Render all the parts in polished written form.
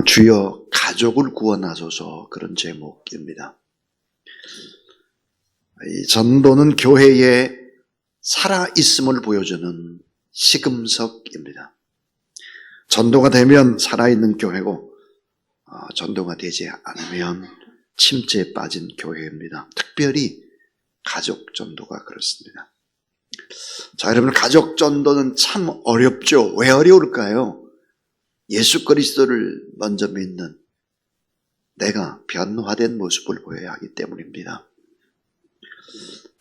주여 가족을 구원하소서, 그런 제목입니다. 이 전도는 교회의 살아있음을 보여주는 시금석입니다. 전도가 되면 살아있는 교회고, 전도가 되지 않으면 침체에 빠진 교회입니다. 특별히 가족 전도가 그렇습니다. 자, 여러분, 가족 전도는 참 어렵죠. 왜 어려울까요? 예수 그리스도를 먼저 믿는 내가 변화된 모습을 보여야 하기 때문입니다.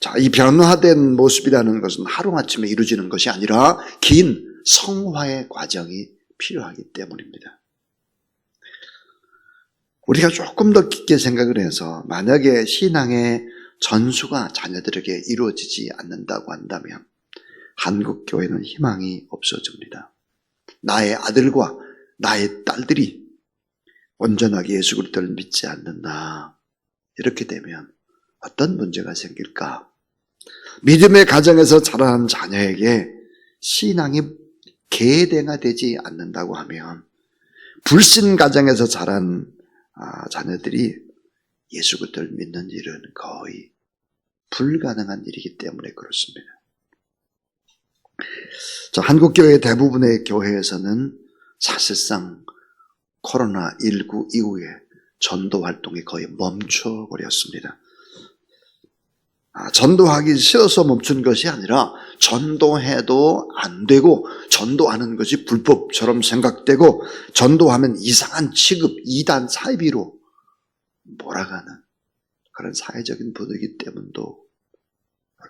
자, 이 변화된 모습이라는 것은 하루아침에 이루어지는 것이 아니라 긴 성화의 과정이 필요하기 때문입니다. 우리가 조금 더 깊게 생각을 해서 만약에 신앙의 전수가 자녀들에게 이루어지지 않는다고 한다면 한국 교회는 희망이 없어집니다. 나의 아들과 나의 딸들이 온전하게 예수 그리스도를 믿지 않는다. 이렇게 되면 어떤 문제가 생길까? 믿음의 가정에서 자라난 자녀에게 신앙이 계대화되지 않는다고 하면 불신 가정에서 자란 자녀들이 예수 그리스도를 믿는 일은 거의 불가능한 일이기 때문에 그렇습니다. 자, 한국 교회 대부분의 교회에서는 사실상 코로나19 이후에 전도 활동이 거의 멈춰버렸습니다. 전도하기 싫어서 멈춘 것이 아니라 전도해도 안 되고 전도하는 것이 불법처럼 생각되고 전도하면 이상한 취급, 이단 사이비로 몰아가는 그런 사회적인 분위기 때문도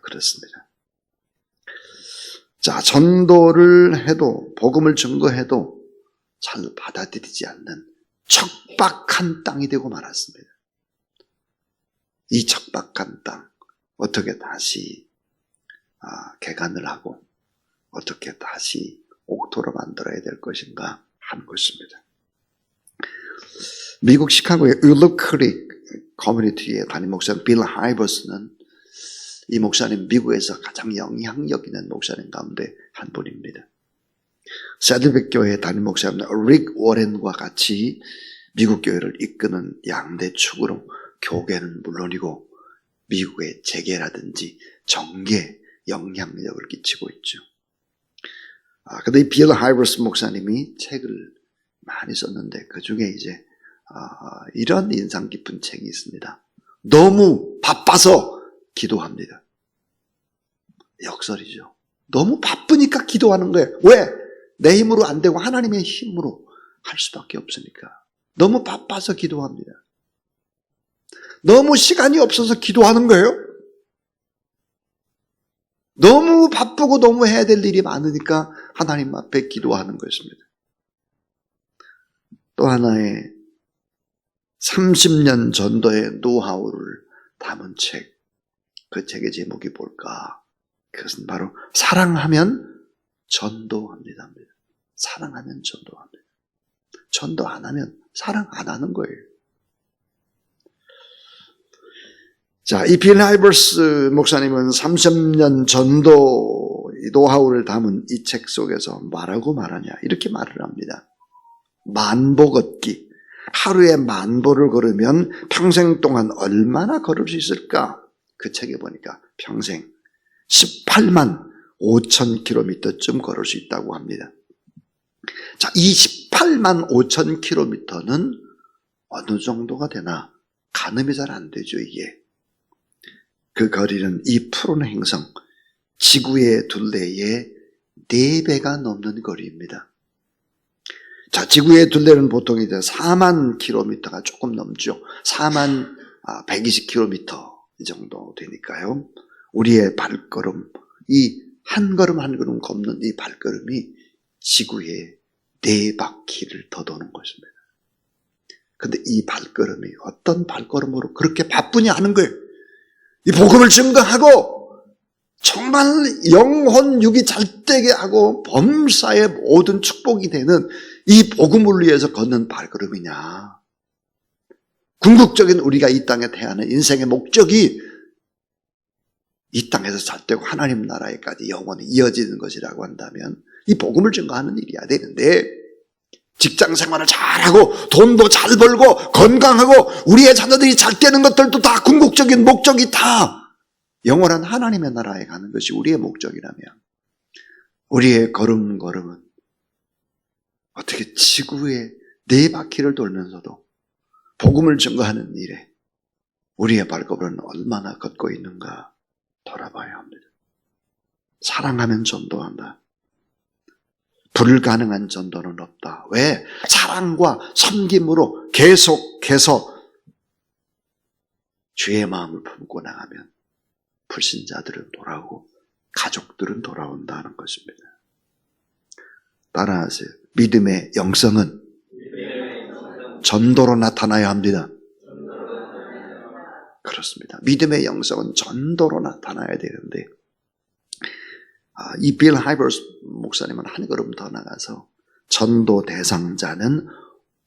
그렇습니다. 자, 전도를 해도 복음을 증거해도 잘 받아들이지 않는 척박한 땅이 되고 말았습니다. 이 척박한 땅 어떻게 다시 개간을 하고 어떻게 다시 옥토로 만들어야 될 것인가 하는 것입니다. 미국 시카고의 윌로 크릭 커뮤니티의 담임 목사님 빌 하이버스는 이 목사님 미국에서 가장 영향력 있는 목사님 가운데 한 분입니다. 새들백 교회 담임 목사님 릭 워렌과 같이 미국 교회를 이끄는 양대 축으로 교계는 물론이고 미국의 재계라든지 정계에 영향력을 끼치고 있죠. 근데 이 빌 하이버스 목사님이 책을 많이 썼는데 그 중에 이제 이런 인상 깊은 책이 있습니다. 너무 바빠서 기도합니다. 역설이죠. 너무 바쁘니까 기도하는 거예요. 왜? 내 힘으로 안 되고 하나님의 힘으로 할 수밖에 없으니까. 너무 바빠서 기도합니다. 너무 시간이 없어서 기도하는 거예요. 너무 바쁘고 너무 해야 될 일이 많으니까 하나님 앞에 기도하는 것입니다. 또 하나의 30년 전도의 노하우를 담은 책, 그 책의 제목이 뭘까? 그것은 바로 사랑하면 전도합니다. 사랑하면 전도합니다. 전도 안 하면 사랑 안 하는 거예요. 자, 이 빌 하이버스 목사님은 30년 전도 노하우를 담은 이 책 속에서 뭐라고 말하냐? 이렇게 말을 합니다. 만보 걷기. 하루에 만보를 걸으면 평생 동안 얼마나 걸을 수 있을까? 그 책에 보니까 평생 18만 5천 킬로미터쯤 걸을 수 있다고 합니다. 자, 이 18만 5천 킬로미터는 어느 정도가 되나? 가늠이 잘 안 되죠, 이게. 그 거리는 이 푸른 행성, 지구의 둘레의 4배가 넘는 거리입니다. 자, 지구의 둘레는 보통 이제 4만 킬로미터가 조금 넘죠. 4만 120킬로미터 이 정도 되니까요. 우리의 발걸음, 이 한 걸음 한 걸음 걷는 이 발걸음이 지구의 4바퀴를 더 도는 것입니다. 근데 이 발걸음이 어떤 발걸음으로 그렇게 바쁘냐 하는 거예요. 이 복음을 증거하고 정말 영혼 육이 잘되게 하고 범사의 모든 축복이 되는 이 복음을 위해서 걷는 발걸음이냐. 궁극적인 우리가 이 땅에 태어나는 인생의 목적이 이 땅에서 잘되고 하나님 나라에까지 영원히 이어지는 것이라고 한다면 이 복음을 증거하는 일이어야 되는데 직장 생활을 잘하고 돈도 잘 벌고 건강하고 우리의 자녀들이 잘 되는 것들도 다 궁극적인 목적이 다 영원한 하나님의 나라에 가는 것이 우리의 목적이라면 우리의 걸음걸음은 어떻게 지구의 네 바퀴를 돌면서도 복음을 증거하는 일에 우리의 발걸음은 얼마나 걷고 있는가 돌아봐야 합니다. 사랑하면 전도한다. 불가능한 전도는 없다. 왜? 사랑과 섬김으로 계속해서 주의 마음을 품고 나가면 불신자들은 돌아오고 가족들은 돌아온다는 것입니다. 따라하세요. 믿음의 영성은 전도로 나타나야 합니다. 그렇습니다. 믿음의 영성은 전도로 나타나야 되는데 이 빌 하이버스 목사님은 한 걸음 더 나가서 전도 대상자는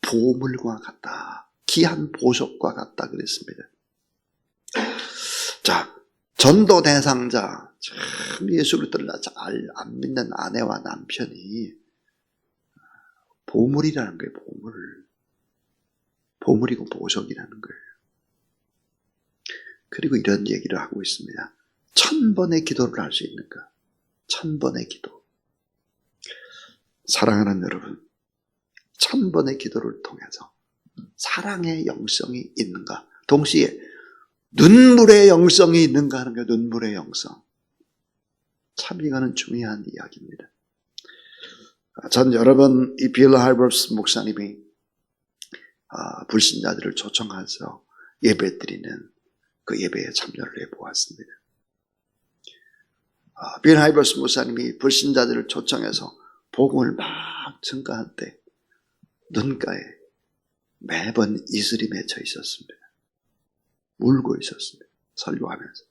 보물과 같다. 귀한 보석과 같다 그랬습니다. 자, 전도 대상자, 참 예수를 잘 안 믿는 아내와 남편이 보물이라는 거예요. 보물이고 보석이라는 거예요. 그리고 이런 얘기를 하고 있습니다. 1000번의 기도를 할 수 있는가? 1000번의 기도. 사랑하는 여러분, 1000번의 기도를 통해서 사랑의 영성이 있는가? 동시에 눈물의 영성이 있는가 하는 거예요. 눈물의 영성. 참 이거는 중요한 이야기입니다. 전 여러 번 이 빌 하이버스 목사님이 불신자들을 초청해서 예배 드리는 그 예배에 참여를 해보았습니다. 빌 하이버스 목사님이 불신자들을 초청해서 복음을 막 증거할 때 눈가에 매번 이슬이 맺혀 있었습니다. 울고 있었습니다. 설교하면서.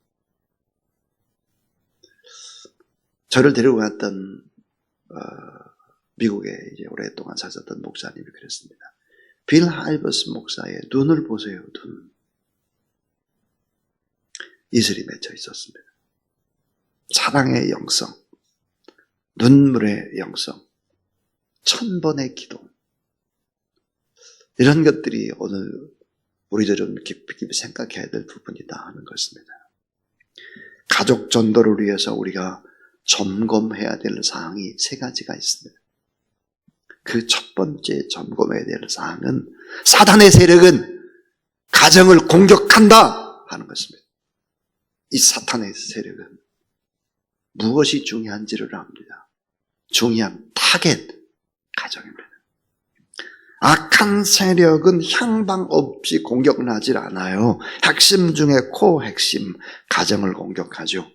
저를 데리고 갔던 미국에 이제 오랫동안 사셨던 목사님이 그랬습니다. 빌 하이버스 목사의 눈을 보세요. 눈. 이슬이 맺혀 있었습니다. 사랑의 영성, 눈물의 영성, 1000번의 기도, 이런 것들이 오늘 우리도 좀 깊이 생각해야 될 부분이다 하는 것입니다. 가족 전도를 위해서 우리가 점검해야 될 사항이 3가지가 있습니다. 그 첫 번째 점검해야 될 사항은 사단의 세력은 가정을 공격한다 하는 것입니다. 이 사탄의 세력은 무엇이 중요한지를 압니다. 중요한 타겟, 가정입니다. 악한 세력은 향방 없이 공격을 하질 않아요. 핵심 중에 핵심, 가정을 공격하죠.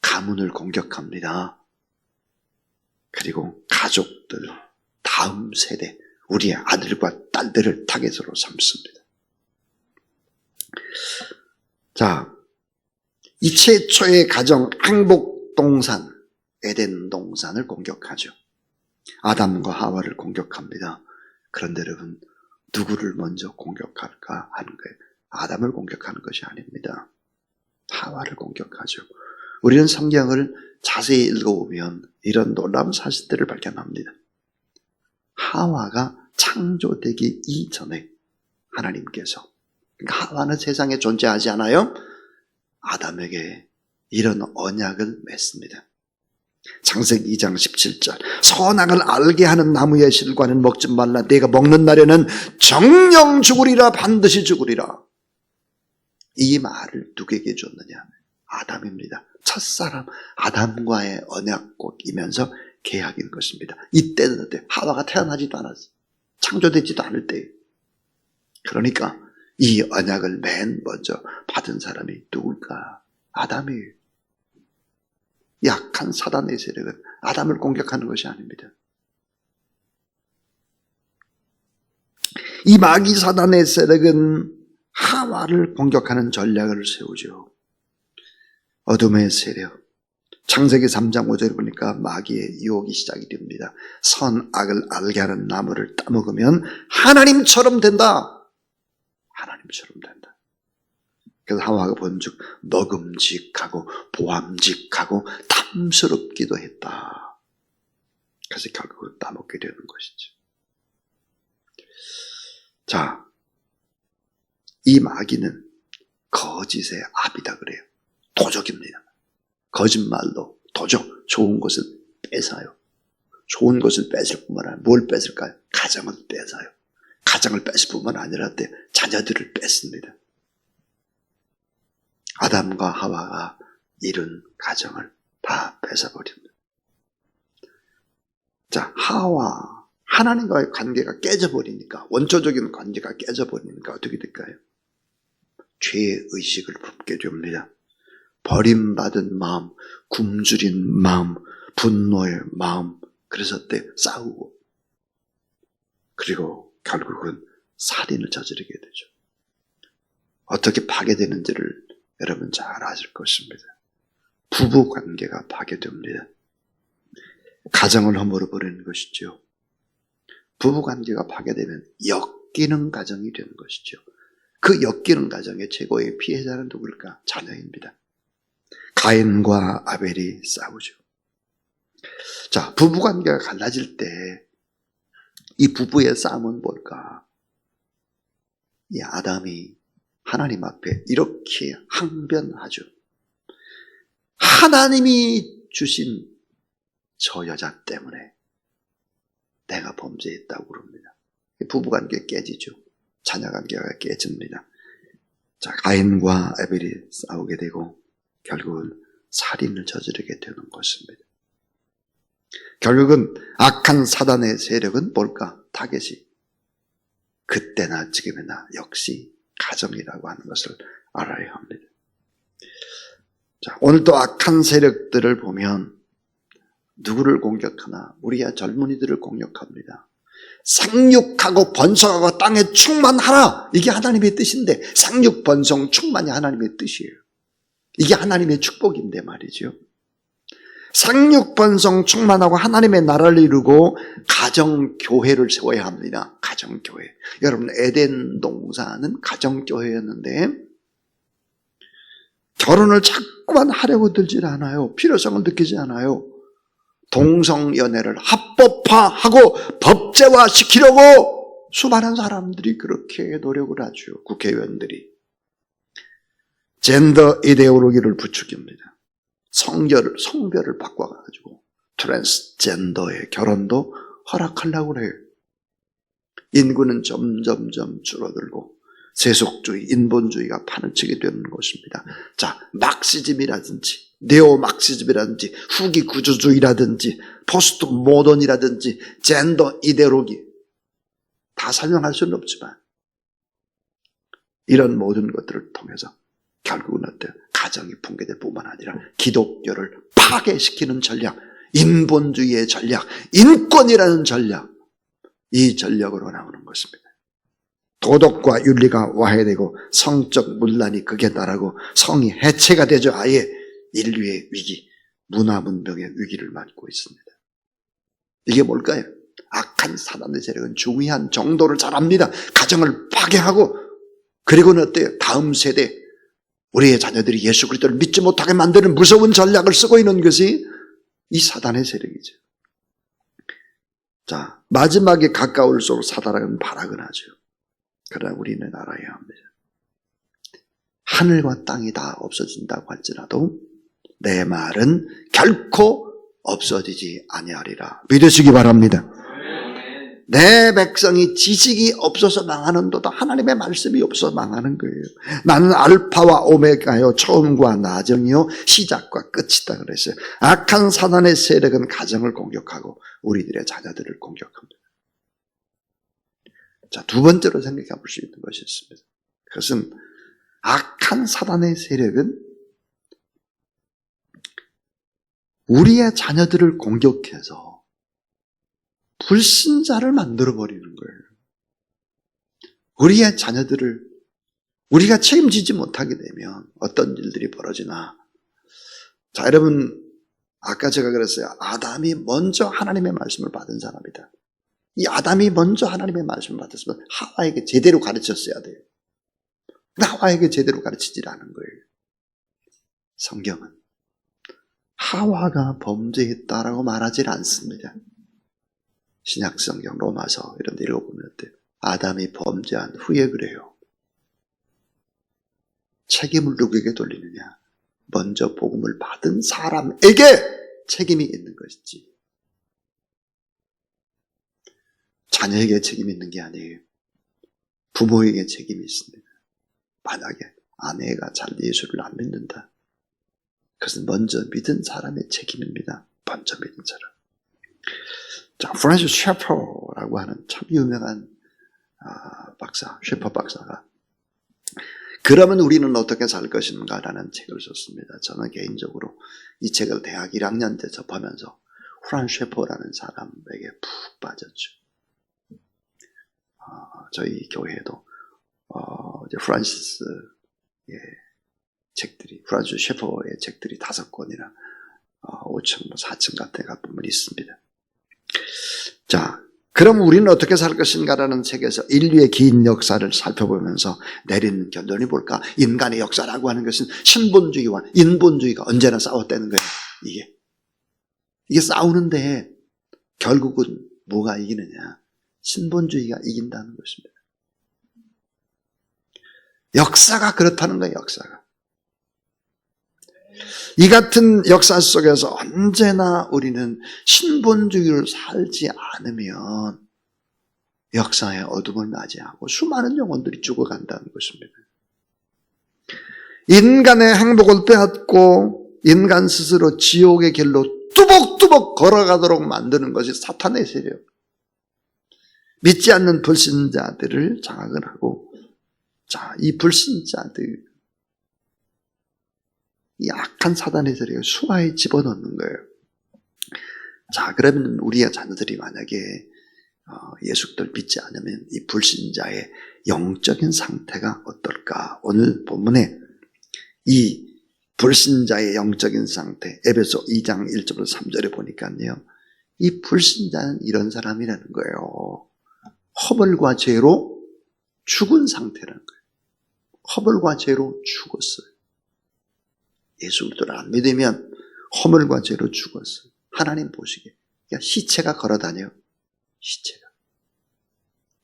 가문을 공격합니다. 그리고 가족들, 다음 세대, 우리의 아들과 딸들을 타겟으로 삼습니다. 자, 이 최초의 가정 행복동산, 에덴 동산을 공격하죠. 아담과 하와를 공격합니다. 그런데 여러분, 누구를 먼저 공격할까 하는 거예요. 아담을 공격하는 것이 아닙니다. 하와를 공격하죠. 우리는 성경을 자세히 읽어보면 이런 놀라운 사실들을 발견합니다. 하와가 창조되기 이전에 하나님께서, 그러니까 하와는 세상에 존재하지 않아요. 아담에게 이런 언약을 맺습니다. 창세기 2장 17절, 선악을 알게 하는 나무의 실과는 먹지 말라. 내가 먹는 날에는 정령 죽으리라. 반드시 죽으리라. 이 말을 누구에게 줬느냐? 아담입니다. 첫사람 아담과의 언약이면서 계약인 것입니다. 이때는 하와가 태어나지도 않았어요. 창조되지도 않을 때예요. 그러니까 이 언약을 맨 먼저 받은 사람이 누굴까? 아담이에요. 약한 사단의 세력은 아담을 공격하는 것이 아닙니다. 이 마귀 사단의 세력은 하와를 공격하는 전략을 세우죠. 어둠의 세력. 창세기 3장 5절에 보니까 마귀의 유혹이 시작이 됩니다. 선악을 알게 하는 나무를 따먹으면 하나님처럼 된다. 하나님처럼 된다. 그래서 하와가 본즉 먹음직하고 보암직하고 탐스럽기도 했다. 그래서 결국은 따먹게 되는 것이죠. 이 마귀는 거짓의 압이다 그래요. 도적입니다. 거짓말로 도적, 좋은 것을 뺏어요. 좋은 것을 뺏을 뿐만 아니라 뭘 뺏을까요? 가정을 뺏어요. 가정을 뺏을 뿐만 아니라 자녀들을 뺏습니다. 아담과 하와가 이룬 가정을 다 뺏어버립니다. 자, 하와 하나님과의 관계가 깨져버리니까, 원초적인 관계가 깨져버리니까 어떻게 될까요? 죄의식을 품게 됩니다. 버림받은 마음, 굶주린 마음, 분노의 마음, 그래서 싸우고, 그리고 결국은 살인을 저지르게 되죠. 어떻게 파괴되는지를 여러분 잘 아실 것입니다. 부부 관계가 파괴됩니다. 가정을 허물어버리는 것이죠. 부부 관계가 파괴되면 엮이는 가정이 되는 것이죠. 그 엮이는 가정의 최고의 피해자는 누굴까? 자녀입니다. 가인과 아벨이 싸우죠. 자, 부부 관계가 갈라질 때 이 부부의 싸움은 뭘까? 이 아담이 하나님 앞에 이렇게 항변하죠. 하나님이 주신 저 여자 때문에 내가 범죄했다고 그럽니다. 부부관계 깨지죠. 자녀관계가 깨집니다. 자, 가인과 아벨이 싸우게 되고 결국은 살인을 저지르게 되는 것입니다. 결국은 악한 사단의 세력은 뭘까? 타겟이 그때나 지금이나 역시 가정이라고 하는 것을 알아야 합니다. 자, 오늘도 악한 세력들을 보면 누구를 공격하나? 우리야 젊은이들을 공격합니다. 생육하고 번성하고 땅에 충만하라. 이게 하나님의 뜻인데 생육, 번성, 충만이 하나님의 뜻이에요. 이게 하나님의 축복인데 말이죠. 생육, 번성, 충만하고 하나님의 나라를 이루고 가정교회를 세워야 합니다. 가정교회. 여러분 에덴 동산은 가정교회였는데 결혼을 자꾸만 하려고 들질 않아요. 필요성을 느끼지 않아요. 동성연애를 합법화하고 법제화시키려고 수많은 사람들이 그렇게 노력을 하죠. 국회의원들이. 젠더 이데올로기를 부추깁니다. 성별을 바꿔가지고 트랜스젠더의 결혼도 허락하려고 해요. 인구는 점점점 줄어들고 세속주의, 인본주의가 판을 치게 되는 것입니다. 자, 막시즘이라든지 네오막시즘이라든지 후기 구조주의라든지 포스트 모던이라든지 젠더 이데올로기 다 설명할 수는 없지만 이런 모든 것들을 통해서 결국은 어때요? 가정이 붕괴될 뿐만 아니라 기독교를 파괴시키는 전략, 인본주의의 전략, 인권이라는 전략, 이 전략으로 나오는 것입니다. 도덕과 윤리가 와해되고 성적 문란이 극에 달하고 성이 해체가 되죠. 아예 인류의 위기, 문화 문명의 위기를 맞고 있습니다. 이게 뭘까요? 악한 사단의 세력은 중요한 정도를 잘합니다. 가정을 파괴하고 그리고는 어때요? 다음 세대 우리의 자녀들이 예수 그리스도를 믿지 못하게 만드는 무서운 전략을 쓰고 있는 것이 이 사단의 세력이죠. 자, 마지막에 가까울수록 사단은 발악은 하죠. 그러나 우리는 알아야 합니다. 하늘과 땅이 다 없어진다고 할지라도 내 말은 결코 없어지지 아니하리라 믿으시기 바랍니다. 내 백성이 지식이 없어서 망하는도다 하나님의 말씀이 없어서 망하는 거예요. 나는 알파와 오메가요 처음과 나중이요 시작과 끝이다 그랬어요. 악한 사단의 세력은 가정을 공격하고 우리들의 자녀들을 공격합니다. 자, 두 번째로 생각해 볼 수 있는 것이 있습니다. 그것은 악한 사단의 세력은 우리의 자녀들을 공격해서 불신자를 만들어버리는 거예요. 우리의 자녀들을 우리가 책임지지 못하게 되면 어떤 일들이 벌어지나. 자, 여러분 아까 제가 그랬어요. 아담이 먼저 하나님의 말씀을 받은 사람이다. 이 아담이 먼저 하나님의 말씀을 받았으면 하와에게 제대로 가르쳤어야 돼요. 근데 하와에게 제대로 가르치지 않은 거예요. 성경은 하와가 범죄했다라고 말하지 않습니다. 신약성경 로마서 이런 데 읽어보면 어때요? 아담이 범죄한 후에 그래요. 책임을 누구에게 돌리느냐? 먼저 복음을 받은 사람에게 책임이 있는 것이지. 자녀에게 책임이 있는 게 아니에요. 부모에게 책임이 있습니다. 만약에 아내가 잘 예수를 안 믿는다. 그것은 먼저 믿은 사람의 책임입니다. 먼저 믿은 사람. 자, 프란시스 셰퍼라고 하는 참 유명한 박사, 셰퍼 박사가 그러면 우리는 어떻게 살 것인가라는 책을 썼습니다. 저는 개인적으로 이 책을 대학 1학년 때 접하면서 프란시스 셰퍼라는 사람에게 푹 빠졌죠. 저희 교회에도 이제 프란시스의 책들이, 프란시스 셰퍼의 책들이 5권이나 5층, 4층 같은 데 가보면 있습니다. 자, 그럼 우리는 어떻게 살 것인가라는 책에서 인류의 긴 역사를 살펴보면서 내리는 결론이 뭘까? 인간의 역사라고 하는 것은 신본주의와 인본주의가 언제나 싸웠다는 거예요. 이게 싸우는데 결국은 뭐가 이기느냐? 신본주의가 이긴다는 것입니다. 역사가 그렇다는 거예요. 역사가. 이 같은 역사 속에서 언제나 우리는 신본주의를 살지 않으면 역사의 어둠을 맞이하고 수많은 영혼들이 죽어간다는 것입니다. 인간의 행복을 빼앗고 인간 스스로 지옥의 길로 뚜벅뚜벅 걸어가도록 만드는 것이 사탄의 세력. 믿지 않는 불신자들을 장악을 하고, 자, 이 불신자들, 이 악한 사단의 세력을 수하에 집어넣는 거예요. 자, 그러면 우리의 자녀들이 만약에 예수를 믿지 않으면 이 불신자의 영적인 상태가 어떨까? 오늘 본문에 이 불신자의 영적인 상태, 에베소 2장 1절부터 3절에 보니까요, 이 불신자는 이런 사람이라는 거예요. 허물과 죄로 죽은 상태라는 거예요. 허물과 죄로 죽었어요. 예수 그리스도를 안 믿으면 허물과 죄로 죽었어요. 하나님 보시기에. 그러니까 시체가 걸어다녀요. 시체가.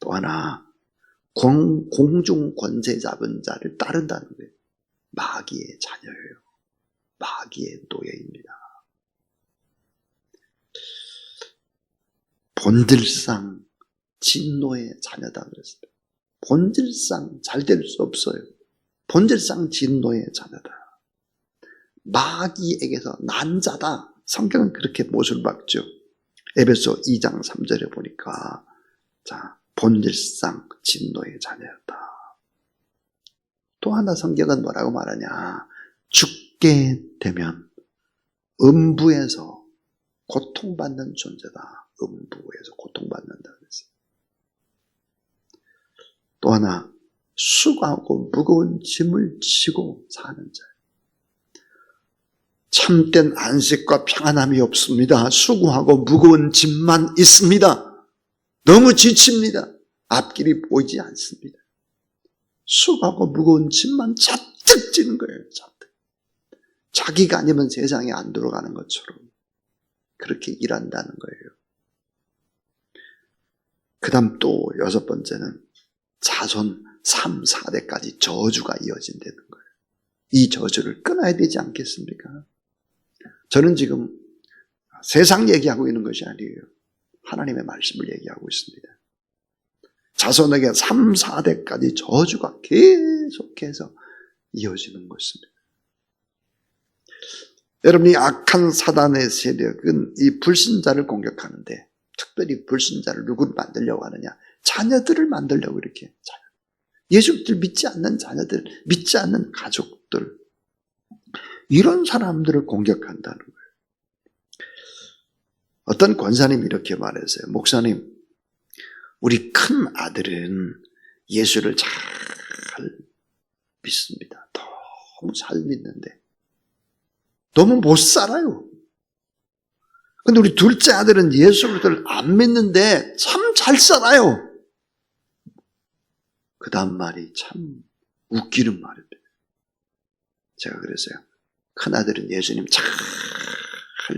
또 하나, 공중 권세 잡은 자를 따른다는 거예요. 마귀의 자녀예요. 마귀의 노예입니다. 본질상 진노의 자녀다 그랬습니다. 본질상 잘 될 수 없어요. 본질상 진노의 자녀다. 마귀에게서 난 자다. 성경은 그렇게 못을 박죠. 에베소 2장 3절에 보니까, 자, 본질상 진노의 자녀였다. 또 하나 성경은 뭐라고 말하냐? 죽게 되면 음부에서 고통받는 존재다. 음부에서 고통받는다 그랬어요. 또 하나, 수고하고 무거운 짐을 지고 사는 자. 참된 안식과 평안함이 없습니다. 수고하고 무거운 짐만 있습니다. 너무 지칩니다. 앞길이 보이지 않습니다. 수고하고 무거운 짐만 잔뜩 지는 거예요. 잔뜩. 자기가 아니면 세상에 안 들어가는 것처럼 그렇게 일한다는 거예요. 그 다음 또 6번째는 자손 3, 4대까지 저주가 이어진다는 거예요. 이 저주를 끊어야 되지 않겠습니까? 저는 지금 세상 얘기하고 있는 것이 아니에요. 하나님의 말씀을 얘기하고 있습니다. 자손에게 3, 4대까지 저주가 계속해서 이어지는 것입니다. 여러분, 이 악한 사단의 세력은 이 불신자를 공격하는데, 특별히 불신자를 누구를 만들려고 하느냐? 자녀들을 만들려고 이렇게. 예수를 믿지 않는 자녀들, 믿지 않는 가족들, 이런 사람들을 공격한다는 거예요. 어떤 권사님이 이렇게 말했어요. 목사님, 우리 큰 아들은 예수를 잘 믿습니다. 너무 잘 믿는데 너무 못 살아요. 근데 우리 둘째 아들은 예수를 안 믿는데 참 잘 살아요. 그 다음 말이 참 웃기는 말입니다. 제가 그랬어요. 큰 아들은 예수님 잘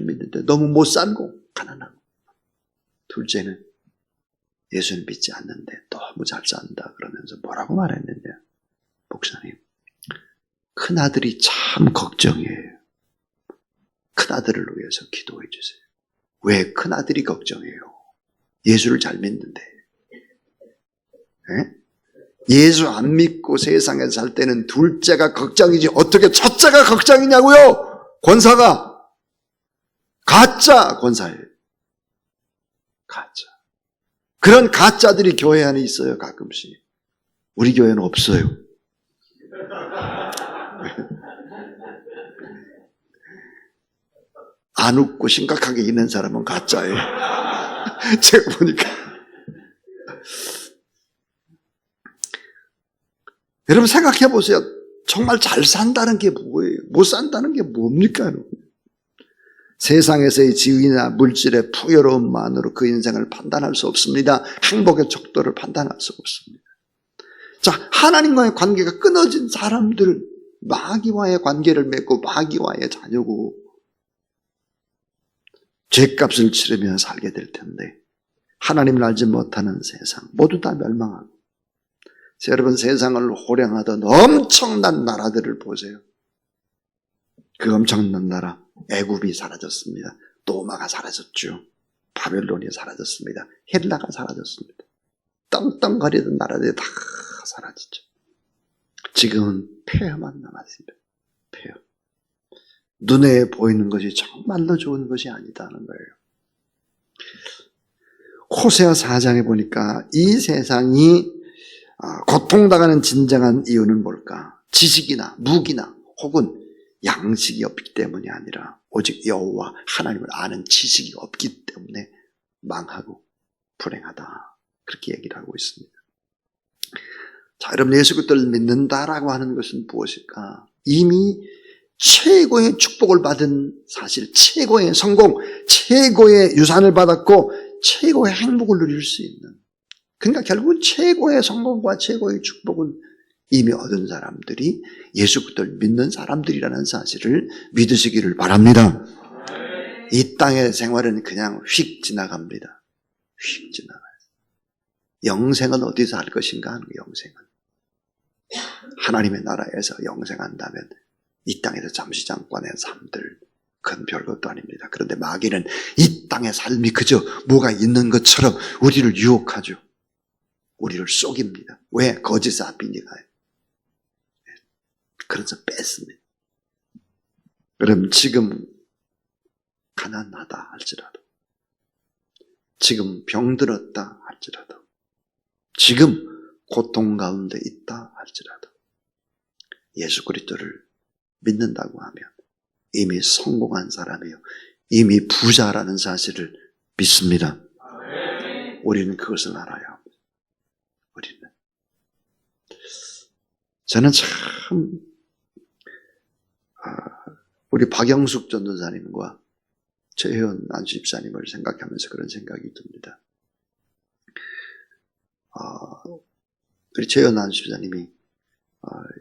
믿는데 너무 못 살고 가난하고, 둘째는 예수님 믿지 않는데 너무 잘 산다 그러면서 뭐라고 말했느냐? 목사님, 큰아들이 참 걱정이에요. 큰아들을 위해서 기도해 주세요. 왜 큰아들이 걱정해요? 예수를 잘 믿는데. 네? 예수 안 믿고 세상에 살 때는 둘째가 걱정이지 어떻게 첫째가 걱정이냐고요? 권사가 가짜 권사예요. 가짜. 그런 가짜들이 교회 안에 있어요, 가끔씩. 우리 교회는 없어요. 안 웃고 심각하게 있는 사람은 가짜예요. 제가 보니까. 여러분 생각해 보세요. 정말 잘 산다는 게 뭐예요? 못 산다는 게 뭡니까? 세상에서의 지위나 물질의 풍요로움만으로 그 인생을 판단할 수 없습니다. 행복의 척도를 판단할 수 없습니다. 자, 하나님과의 관계가 끊어진 사람들, 마귀와의 관계를 맺고 마귀와의 자녀고 죄값을 치르며 살게 될 텐데 하나님을 알지 못하는 세상 모두 다 멸망하고 여러분 세상을 호령하던 엄청난 나라들을 보세요. 그 엄청난 나라 애굽이 사라졌습니다. 로마가 사라졌죠. 바벨론이 사라졌습니다. 헬라가 사라졌습니다. 떵떵거리던 나라들이 다 사라졌죠. 지금은 폐허만 남았습니다. 폐허. 눈에 보이는 것이 정말로 좋은 것이 아니다는 거예요. 호세아 4장에 보니까 이 세상이 고통당하는 진정한 이유는 뭘까? 지식이나 무기나 혹은 양식이 없기 때문이 아니라 오직 여호와 하나님을 아는 지식이 없기 때문에 망하고 불행하다. 그렇게 얘기를 하고 있습니다. 자, 여러분 예수 그리스도를 믿는다라고 하는 것은 무엇일까? 이미 최고의 축복을 받은 사실, 최고의 성공, 최고의 유산을 받았고 최고의 행복을 누릴 수 있는, 그러니까 결국은 최고의 성공과 최고의 축복은 이미 얻은 사람들이 예수 그리스도를 믿는 사람들이라는 사실을 믿으시기를 바랍니다. 이 땅의 생활은 그냥 휙 지나갑니다. 휙 지나가요. 영생은 어디서 할 것인가 하는 영생은 하나님의 나라에서 영생한다면 이 땅에서 잠시 잠깐의 삶들 그건 별것도 아닙니다. 그런데 마귀는 이 땅의 삶이 그저 뭐가 있는 것처럼 우리를 유혹하죠. 우리를 속입니다. 왜? 거짓 앞이니까요. 그래서 뺐습니다. 그럼 지금 가난하다 할지라도, 지금 병들었다 할지라도, 지금 고통 가운데 있다 할지라도 예수 그리스도를 믿는다고 하면 이미 성공한 사람이요, 이미 부자라는 사실을 믿습니다. 우리는 그것을 알아야 합니다. 우리는. 저는 참 우리 박영숙 전도사님과 최혜원 안수집사님을 생각하면서 그런 생각이 듭니다. 우리 최혜원 안수집사님이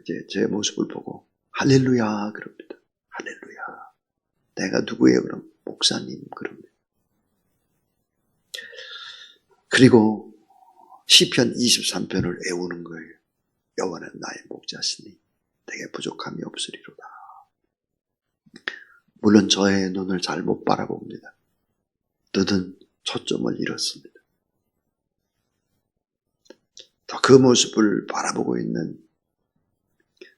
이제 제 모습을 보고 할렐루야 그럽니다. 할렐루야. 내가 누구예요? 그럼 목사님 그럽니다. 그리고 시편 23편을 외우는 거예요. 여호와는 나의 목자시니 내게 부족함이 없으리로다. 물론 저의 눈을 잘 못 바라봅니다. 너는 초점을 잃었습니다. 더 그 모습을 바라보고 있는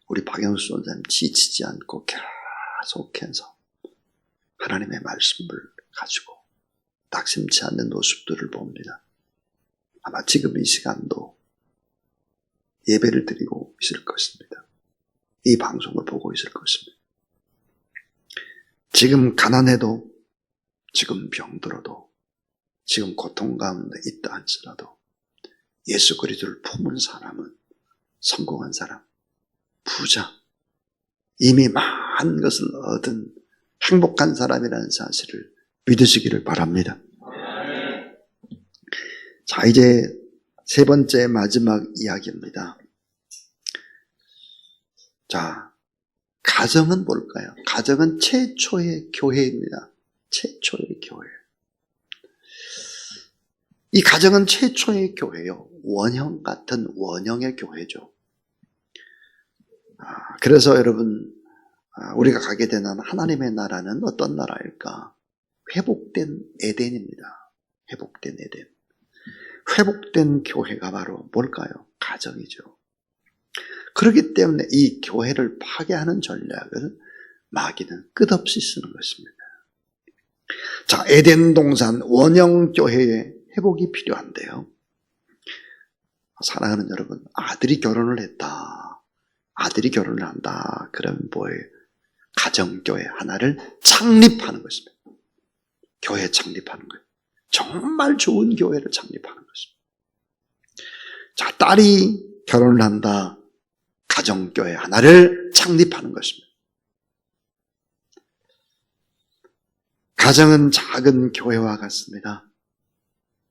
우리 박영수 선생님 지치지 않고 계속해서 하나님의 말씀을 가지고 낙심치 않는 모습들을 봅니다. 아마 지금 이 시간도 예배를 드리고 있을 것입니다. 이 방송을 보고 있을 것입니다. 지금 가난해도, 지금 병들어도, 지금 고통 가운데 있다 할지라도 예수 그리스도를 품은 사람은 성공한 사람, 부자, 이미 많은 것을 얻은 행복한 사람이라는 사실을 믿으시기를 바랍니다. 자, 이제 세 번째 마지막 이야기입니다. 자, 가정은 뭘까요? 가정은 최초의 교회입니다. 최초의 교회. 이 가정은 최초의 교회요. 원형 같은 원형의 교회죠. 그래서 여러분, 우리가 가게 되는 하나님의 나라는 어떤 나라일까? 회복된 에덴입니다. 회복된 에덴. 회복된 교회가 바로 뭘까요? 가정이죠. 그렇기 때문에 이 교회를 파괴하는 전략을 마귀는 끝없이 쓰는 것입니다. 자, 에덴 동산 원형 교회의 회복이 필요한데요. 사랑하는 여러분, 아들이 결혼을 했다. 아들이 결혼을 한다. 그럼 뭐예요? 가정교회 하나를 창립하는 것입니다. 교회 창립하는 거예요. 정말 좋은 교회를 창립하는 것입니다. 자, 딸이 결혼을 한다. 가정교회 하나를 창립하는 것입니다. 가정은 작은 교회와 같습니다.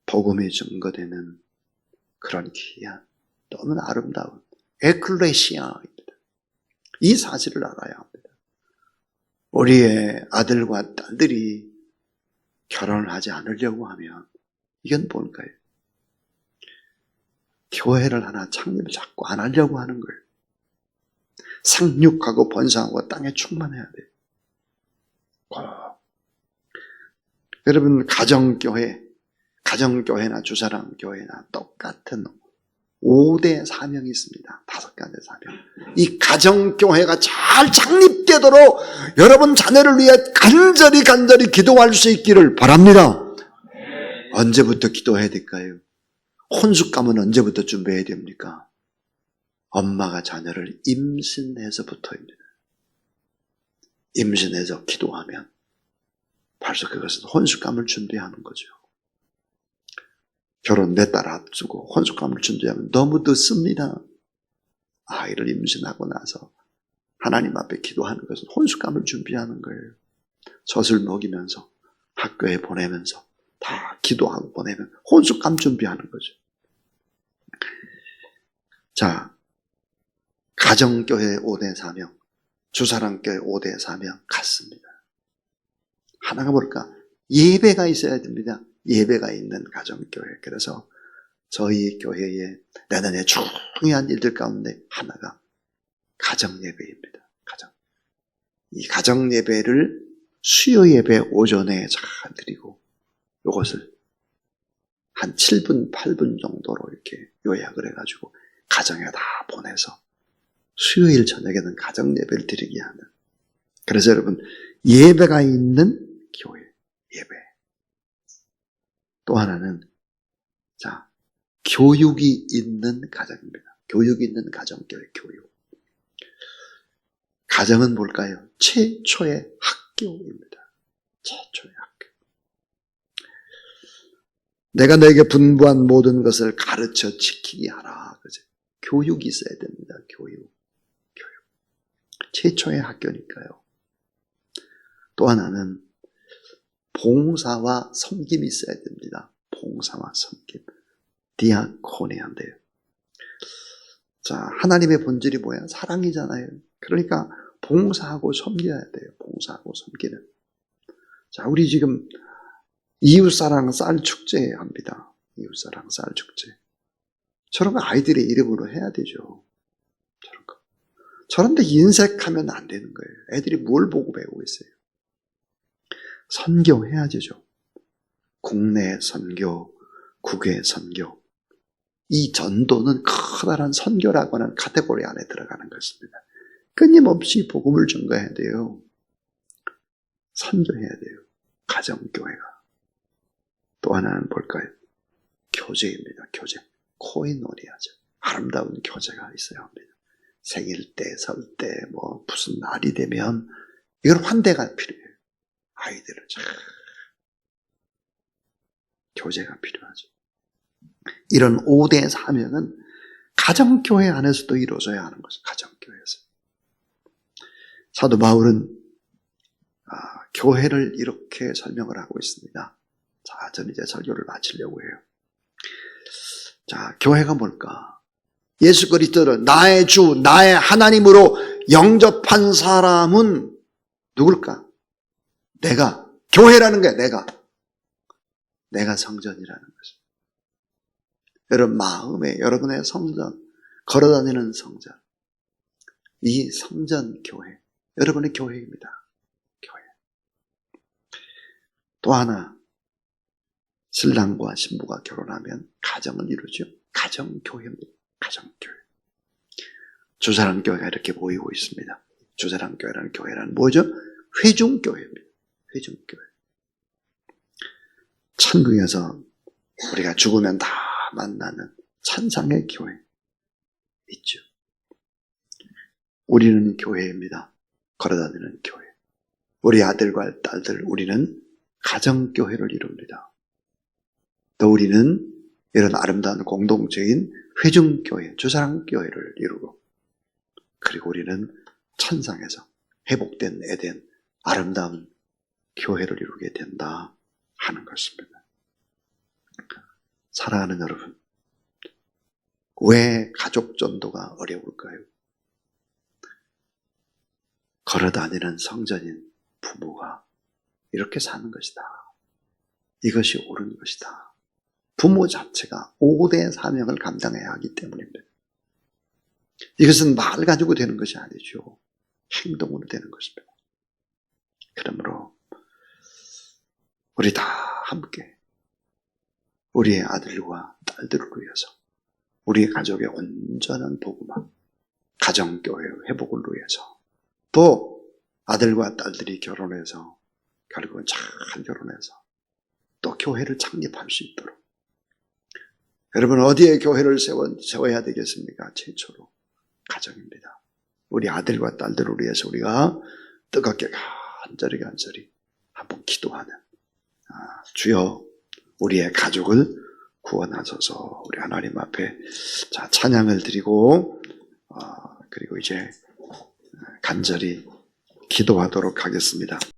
복음이 증거되는 그런 귀한, 너무 아름다운 에클레시아입니다. 이 사실을 알아야 합니다. 우리의 아들과 딸들이 결혼을 하지 않으려고 하면 이건 뭘까요? 교회를 하나 창립을 자꾸 안 하려고 하는 거예요. 상륙하고 번성하고 땅에 충만해야 돼요. 여러분, 가정교회나 주사랑교회나 똑같은 5대 사명이 있습니다. 5가지 사명. 이 가정교회가 잘 창립되도록 여러분 자녀를 위해 간절히 기도할 수 있기를 바랍니다. 언제부터 기도해야 될까요? 혼숙감은 언제부터 준비해야 됩니까? 엄마가 자녀를 임신해서부터입니다. 임신해서 기도하면 벌써 그것은 혼숙감을 준비하는 거죠. 결혼 몇 달 앞두고 혼숙감을 준비하면 너무 늦습니다. 아이를 임신하고 나서 하나님 앞에 기도하는 것은 혼숙감을 준비하는 거예요. 젖을 먹이면서 학교에 보내면서 다 기도하고 보내면 혼숙감 준비하는 거죠. 자, 가정교회 5대 사명, 주사랑교회 5대 사명 같습니다. 하나가 뭘까? 예배가 있어야 됩니다. 예배가 있는 가정교회. 그래서 저희 교회의 내년에 중요한 일들 가운데 하나가 가정예배입니다. 이 가정예배를 수요예배 오전에 잘 드리고 이것을 한 7분, 8분 정도로 이렇게 요약을 해가지고 가정에 다 보내서 수요일 저녁에는 가정예배를 드리게 하는. 그래서 여러분, 예배가 있는 교회, 예배. 또 하나는, 자, 교육이 있는 가정입니다. 교육이 있는 가정교회, 교육. 가정은 뭘까요? 최초의 학교입니다. 최초의 학교. 내가 너에게 분부한 모든 것을 가르쳐 지키게 하라. 그죠? 교육이 있어야 됩니다. 교육. 최초의 학교니까요. 또 하나는 봉사와 섬김이 있어야 됩니다. 봉사와 섬김. 디아코니아인데요. 자, 하나님의 본질이 뭐야? 사랑이잖아요. 그러니까 봉사하고 섬겨야 돼요. 봉사하고 섬기는. 자, 우리 지금 이웃사랑 쌀축제 합니다. 이웃사랑 쌀축제. 저런 거 아이들의 이름으로 해야 되죠. 저런 거. 저런데 인색하면 안 되는 거예요. 애들이 뭘 보고 배우고 있어요? 선교해야 되죠. 국내 선교, 국외 선교. 이 전도는 커다란 선교라고 하는 카테고리 안에 들어가는 것입니다. 끊임없이 복음을 전가해야 돼요. 선교해야 돼요. 가정교회가. 또 하나는 뭘까요? 교제입니다. 교제. 코이노니아죠. 아름다운 교제가 있어야 합니다. 생일 때, 설 때, 뭐 무슨 날이 되면 이건 환대가 필요해요. 아이들을 잘 교제가 필요하죠. 이런 5대 사명은 가정교회 안에서도 이루어져야 하는 것이죠. 가정교회에서. 사도 바울은 교회를 이렇게 설명을 하고 있습니다. 자, 저는 이제 설교를 마치려고 해요. 자, 교회가 뭘까? 예수 그리스도를 나의 주, 나의 하나님으로 영접한 사람은 누굴까? 내가. 교회라는 거야, 내가 성전이라는 것입니다. 여러분 마음에 여러분의 성전, 걸어다니는 성전. 이 성전 교회, 여러분의 교회입니다. 교회. 또 하나, 신랑과 신부가 결혼하면 가정을 이루죠. 가정교회입니다. 가정교회. 주사랑교회가 이렇게 보이고 있습니다. 주사랑교회라는 교회란 뭐죠? 회중교회입니다. 회중교회. 천국에서 우리가 죽으면 다 만나는 천상의 교회 있죠. 우리는 교회입니다. 걸어다니는 교회. 우리 아들과 딸들, 우리는 가정교회를 이룹니다. 또 우리는 이런 아름다운 공동체인 회중교회, 주사랑교회를 이루고, 그리고 우리는 천상에서 회복된 에덴, 아름다운 교회를 이루게 된다 하는 것입니다. 사랑하는 여러분, 왜 가족 전도가 어려울까요? 걸어다니는 성전인 부모가 이렇게 사는 것이다. 이것이 옳은 것이다. 부모 자체가 5대 사명을 감당해야 하기 때문입니다. 이것은 말 가지고 되는 것이 아니죠. 행동으로 되는 것입니다. 그러므로 우리 다 함께 우리의 아들과 딸들을 위해서, 우리 가족의 온전한 복음화, 가정교회 회복을 위해서, 또 아들과 딸들이 결혼해서 결국은 잘 결혼해서 또 교회를 창립할 수 있도록, 여러분 어디에 교회를 세워야 되겠습니까? 최초로 가정입니다. 우리 아들과 딸들을 위해서 우리가 뜨겁게 간절히 한번 기도하는, 주여 우리의 가족을 구원하소서. 우리 하나님 앞에 자 찬양을 드리고 그리고 이제 간절히 기도하도록 하겠습니다.